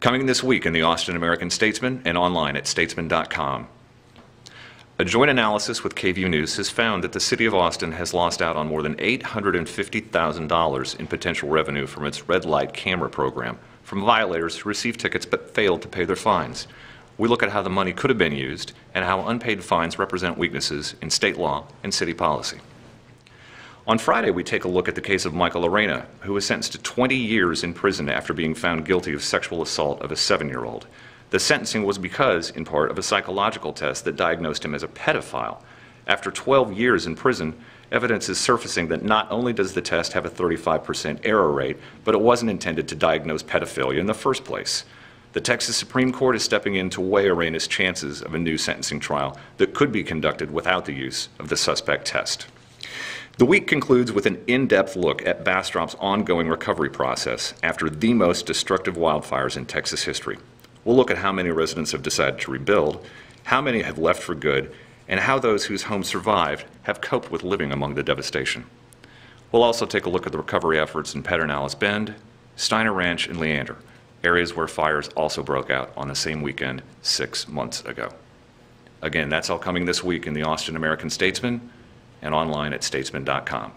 Coming this week in the Austin American-Statesman and online at statesman.com. A joint analysis with KVUE News has found that the City of Austin has lost out on more than $850,000 in potential revenue from its red light camera program from violators who received tickets but failed to pay their fines. We look at how the money could have been used and how unpaid fines represent weaknesses in state law and city policy. On Friday, we take a look at the case of Michael Arena, who was sentenced to 20 years in prison after being found guilty of sexual assault of a 7-year-old. The sentencing was because, in part, of a psychological test that diagnosed him as a pedophile. After 12 years in prison, evidence is surfacing that not only does the test have a 35% error rate, but it wasn't intended to diagnose pedophilia in the first place. The Texas Supreme Court is stepping in to weigh Arena's chances of a new sentencing trial that could be conducted without the use of the suspect test. The week concludes with an in-depth look at Bastrop's ongoing recovery process after the most destructive wildfires in Texas history. We'll look at how many residents have decided to rebuild, how many have left for good, and how those whose homes survived have coped with living among the devastation. We'll also take a look at the recovery efforts in Pedernales Bend, Steiner Ranch, and Leander, areas where fires also broke out on the same weekend 6 months ago. Again, that's all coming this week in the Austin American-Statesman and online at statesman.com.